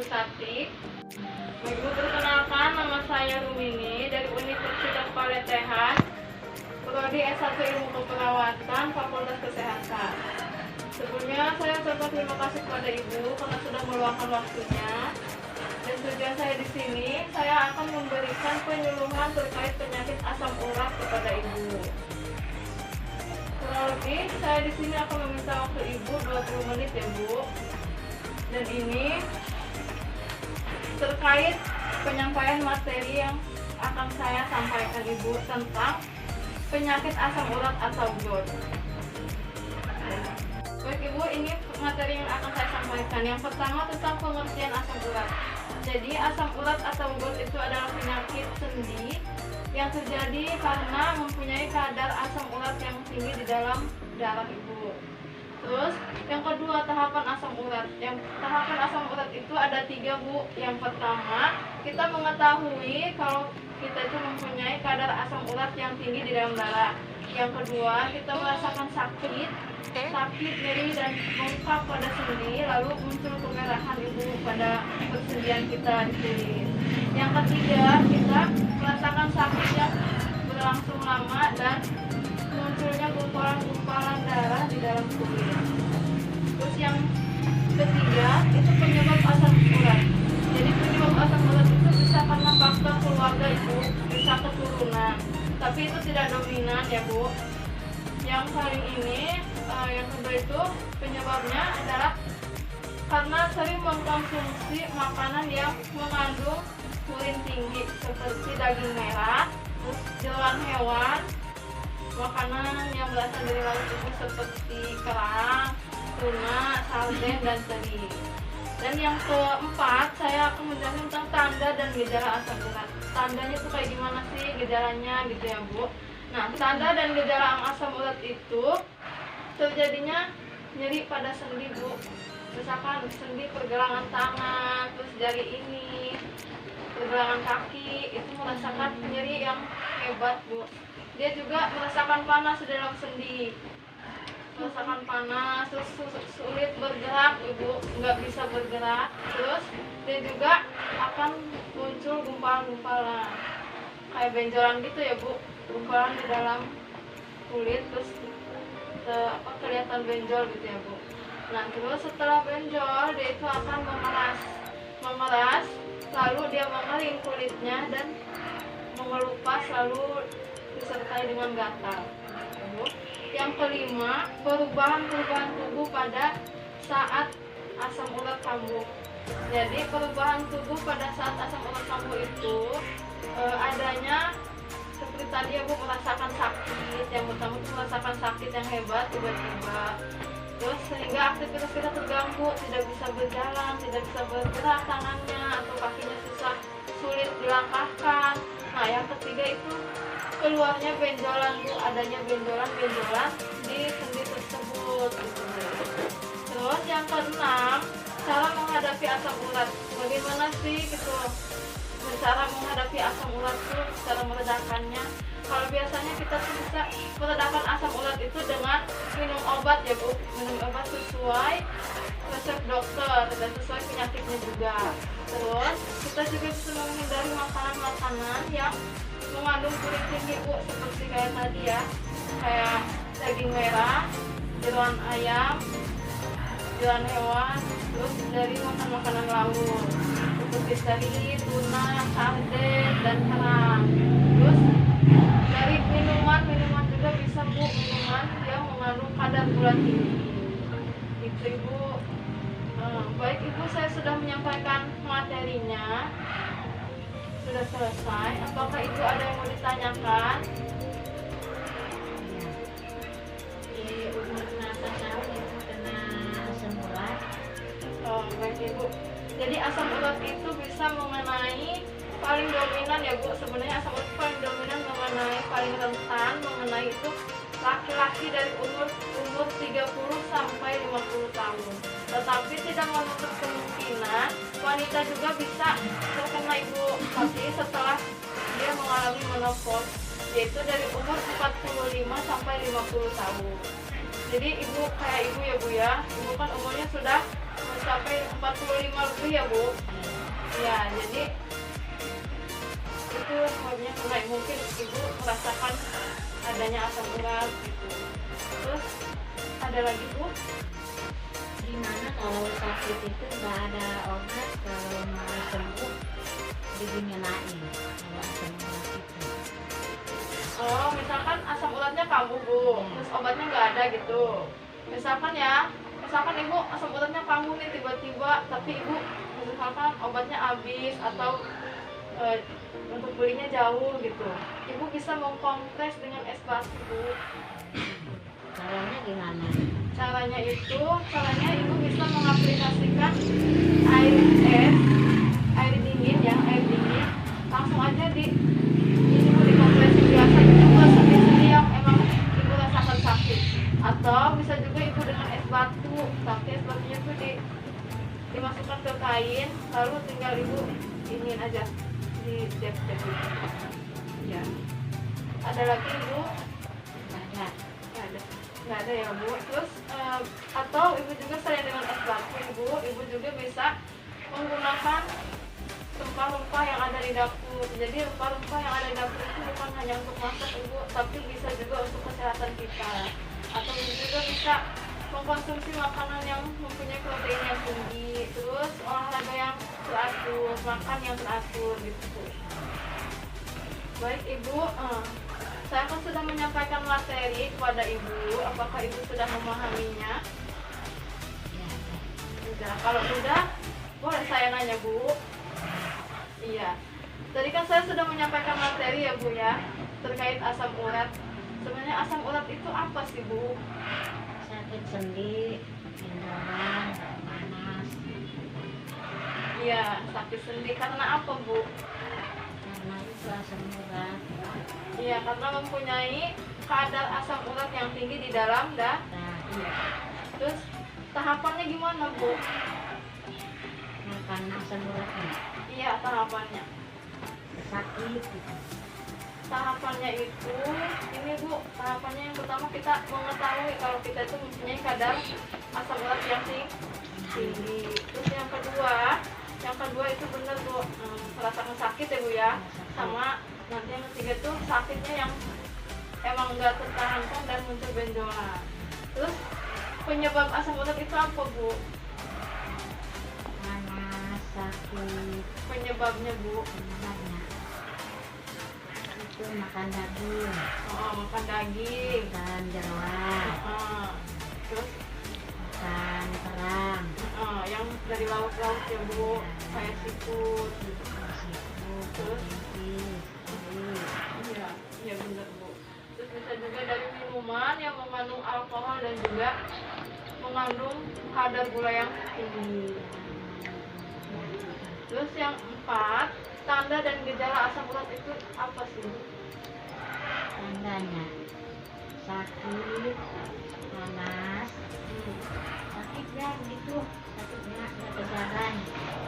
Statik. Ibu, perkenalkan, nama saya Rumini dari Universitas Paletehan, Prodi S1 Ilmu Keperawatan, Fakultas Kesehatan. Sebelumnya saya ucapkan terima kasih kepada Ibu karena sudah meluangkan waktunya. Dan tujuan saya di sini, saya akan memberikan penyuluhan terkait penyakit asam urat kepada Ibu. Kurang lebih, saya di sini akan meminta waktu Ibu 20 menit ya Bu. Dan ini terkait penyampaian materi yang akan saya sampaikan Ibu tentang penyakit asam urat atau GORD. Baik Ibu, ini materi yang akan saya sampaikan. Yang pertama tentang pengertian asam urat. Jadi asam urat atau GORD itu adalah penyakit sendi yang terjadi karena mempunyai kadar asam urat yang tinggi di dalam darah Ibu. Terus yang kedua, tahapan asam urat. Yang tahapan asam urat itu ada 3 Bu. Yang pertama, kita mengetahui kalau kita itu mempunyai kadar asam urat yang tinggi di dalam darah. Yang kedua, kita merasakan sakit, nyeri dan bengkak pada sendi, lalu muncul kemerahan Ibu pada persendian kita di kulit. Yang ketiga, kita merasakan sakit yang berlangsung lama dan munculnya gumpalan-gumpalan darah di dalam kulit. Terus yang ketiga, itu penyebab asam urat. Jadi penyebab asam urat itu bisa karena faktor keluarga Ibu, bisa keturunan. Tapi itu tidak dominan ya Bu. Yang paling ini, yang kedua itu penyebabnya adalah karena sering mengkonsumsi makanan yang mengandung purin tinggi seperti daging merah, terus jeroan hewan, makanan yang berasal dari laut itu seperti kerang, tuna, sarden, dan teri. Dan yang keempat, saya akan menjelaskan tentang tanda dan gejala asam urat. Tandanya itu kayak gimana sih, gejalanya gitu ya Bu. Nah, tanda dan gejala asam urat itu terjadinya nyeri pada sendi Bu. Misalkan sendi pergelangan tangan, terus jari ini, pergelangan kaki, itu merasakan nyeri yang hebat Bu. Dia juga merasakan panas di dalam sendi, merasakan panas, terus sulit bergerak Ibu, nggak bisa bergerak. Terus dia juga akan muncul gumpalan-gumpalan kayak benjolan gitu ya Bu, gumpalan di dalam kulit, terus kelihatan benjol gitu ya Bu. Nah terus setelah benjol, dia itu akan memeras, lalu dia mengering kulitnya dan mengelupas, lalu disertai dengan gatal. Yang kelima, perubahan tubuh pada saat asam urat kambuh. Jadi perubahan tubuh pada saat asam urat kambuh itu adanya seperti tadi ya Bu, merasakan sakit. Yang pertama itu merasakan sakit yang hebat tiba-tiba. Terus sehingga aktivitas kita terganggu, tidak bisa berjalan, tidak bisa bergerak tangannya atau kakinya sulit dilangkahkan. Nah yang ketiga itu keluarnya benjolan Bu, adanya benjolan di sendi tersebut gitu. Terus yang keenam, cara menghadapi asam urat. Bagaimana sih gitu cara menghadapi asam urat itu, cara meredakannya? Kalau biasanya kita tuh bisa meredakan asam urat itu dengan minum obat ya Bu, minum obat sesuai resep dokter dan sesuai penyakitnya juga. Terus kita juga bisa menghindari makanan-makanan yang mengandung purin tinggi Bu, seperti kayak tadi ya, kayak daging merah, jeroan ayam, jeroan hewan, terus dari makanan laut seperti teri, tuna, sarden, dan kerang. Terus dari minuman juga bisa Bu, minuman yang mengandung kadar gula tinggi. Itu Ibu. Baik Ibu, saya sudah menyampaikan materinya. Sudah selesai. Apakah itu ada yang mau ditanyakan? Baik Ibu. Jadi asam urat itu bisa mengenai paling dominan ya Bu. Sebenarnya asam urat paling dominan mengenai paling rentan mengenai itu laki-laki dari umur 30 sampai 50 tahun. Tetapi tidak menutup kemungkinan wanita juga bisa terkena Ibu, tapi setelah dia mengalami menopause, yaitu dari umur 45 sampai 50 tahun. Jadi Ibu kayak Ibu ya Bu ya, Ibu kan umurnya sudah mencapai 45 lebih ya Bu. Ya, jadi itu sebabnya mulai mungkin ibu merasakan adanya asam urat gitu. Terus ada lagi bu? Gimana kalau sakit itu nggak ada obat, kalau mau sembuh dinyalain kalau asam urat itu. Oh, misalkan asam uratnya kambuh bu, terus obatnya nggak ada gitu. Misalkan ibu asam uratnya kambuh nih tiba-tiba, tapi ibu misalkan obatnya habis atau untuk belinya jauh gitu. Ibu bisa mengkompres dengan es batu bu. Caranya gimana? Caranya ibu bisa mengaplikasikan air dingin langsung aja ini mau dikompresin biasa gitu ke sendi-sendi yang emang ibu rasakan sakit, atau bisa juga ibu dengan es batu, tapi es batunya tuh dimasukkan ke kain lalu tinggal ibu ingin aja di jep gitu. Ya, ada lagi ibu? Ada. Nggak ada ya bu. Terus atau ibu juga selain dengan es batu ibu juga bisa menggunakan rempah-rempah yang ada di dapur. Jadi rempah-rempah yang ada di dapur itu bukan hanya untuk masak ibu, tapi bisa juga untuk kesehatan kita. Atau ibu juga bisa mengkonsumsi makanan yang mempunyai protein yang tinggi, terus olahraga yang teratur, makan yang teratur gitu. Baik ibu, saya kan sudah menyampaikan materi kepada ibu. Apakah ibu sudah memahaminya? Ya. Sudah. Kalau sudah, boleh saya nanya bu? Iya. Tadi kan saya sudah menyampaikan materi ya bu ya, terkait asam urat. Sebenarnya asam urat itu apa sih bu? Sakit sendi, tenggorokan, panas. Iya, sakit sendi karena apa bu? Karena itu asam urat. Iya, karena mempunyai kadar asam urat yang tinggi di dalam darah. Iya. Terus tahapannya gimana bu? Makan asam uratnya Iya, tahapannya. sakit gitu. Tahapannya itu, ini bu, tahapannya yang pertama kita mengetahui kalau kita itu mempunyai kadar asam urat yang tinggi. Terus yang kedua itu benar bu, merasakan sakit ya bu ya. Sama nanti yang ketiga tuh sakitnya yang emang nggak tertahankan dan muncul benjolan. Terus penyebab asam urat itu apa bu? Panas, sakit, Penyebabnya bu? penyebabnya itu makan daging, Oh, makan daging. makan jeroan, Terus makan kerang, yang dari laut-laut ya bu, kayak seafood. siput, Terus? tipis, Iya, iya benar bu. Terus bisa juga dari minuman yang mengandung alkohol dan juga mengandung kadar gula yang tinggi. Terus yang empat, tanda dan gejala asam urat itu apa sih? tandanya sakit, panas, sakitnya gitu, sakitnya nggak kejalan.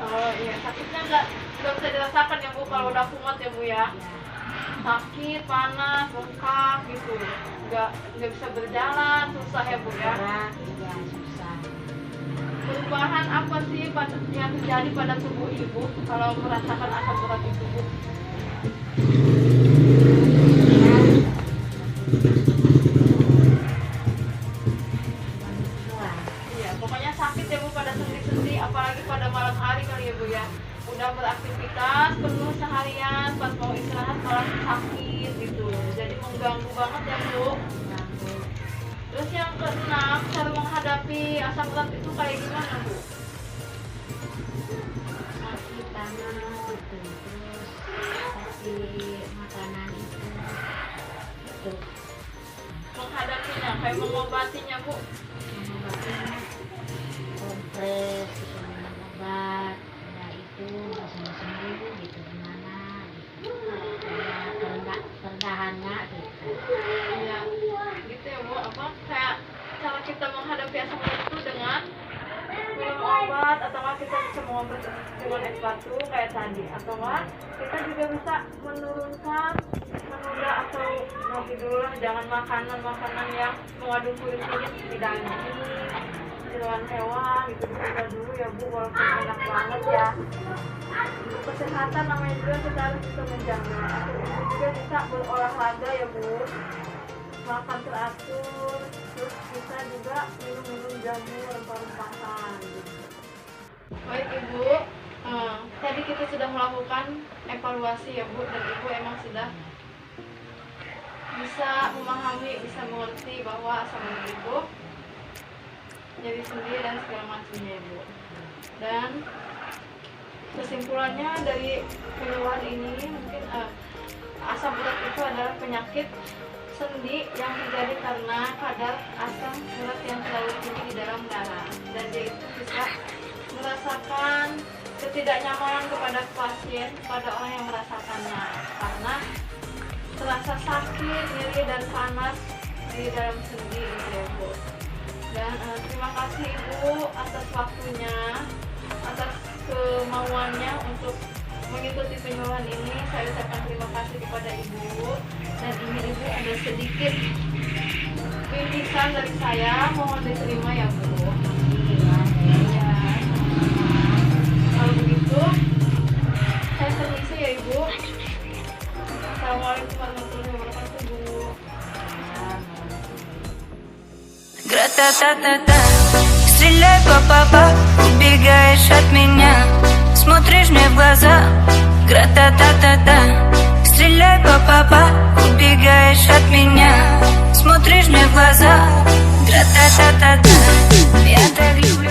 Oh iya, sakitnya nggak bisa dirasakan ya bu kalau udah kumat ya bu ya. Ya, Sakit, panas, bengkak gitu, nggak bisa berjalan, susah ya bu ya. berat, ya susah. Perubahan apa sih yang terjadi pada tubuh ibu kalau merasakan asam urat itu bu? Iya, pokoknya sakit ya bu pada sendi-sendi, apalagi pada malam hari kali ya bu ya. Udah beraktivitas penuh seharian, pas mau istirahat malah sakit gitu. Jadi mengganggu banget ya bu. Terus yang keenam, cara menghadapi asam urat itu kayak gimana bu? Sakit panas gitu, terus kasih makanan itu Menghadapinya, kayak mengobatinya bu. mengobatinya kompres gitu, minum obat, udah itu nggak sembuh gitu, gimana gitu, ada perdahannya gitu. Iya, gitu ya bu. Apa kayak cara kita menghadapi asam urat itu dengan minum obat, atau nggak kita bisa mengobat dengan es batu kayak tadi, atau nggak kita juga bisa menurunkan, menunda atau nanti dulu lah, jangan makanan yang mengandung kulit dingin, seperti daging, kiloan hewan itu ditunda dulu ya Bu, walaupun enak banget ya. Untuk kesehatan namanya juga kita harus bisa menjaga. Ibu juga bisa berolahraga ya Bu, makan teratur, terus bisa juga minum jamu rempah-rempahan gitu. Baik Ibu, tadi kita sudah melakukan evaluasi ya Bu, dan Ibu emang sudah bisa memahami, bisa mengerti bahwa asam urat itu jadi sendi dan segala macamnya Ibu. Dan kesimpulannya dari penyuluhan ini mungkin asam urat itu adalah penyakit sendi yang terjadi karena kadar asam urat yang terlalu tinggi di dalam darah, dan dia itu bisa merasakan ketidaknyamanan kepada pasien, pada orang yang merasakannya, karena terasa sakit, nyeri dan panas di dalam sendi gitu ya Bu. Dan terima kasih Ibu atas waktunya, atas kemauannya untuk mengikuti penyuluhan ini. Saya ucapkan terima kasih kepada Ibu. Dan ini Ibu ada sedikit bingkisan dari saya, mohon diterima ya Bu. Ya. Kalau begitu saya permisi ya Ibu. Assalamualaikum warahmatullahi wabarakatuh Bu. Гра-та-та-та-та, стреляй, па-па-па, убегаешь от меня, смотришь мне в глаза. Гра-та-та-та-та, стреляй, па-па-па, убегаешь от меня, смотришь мне в глаза. Гра-та-та-та-та, я так люблю.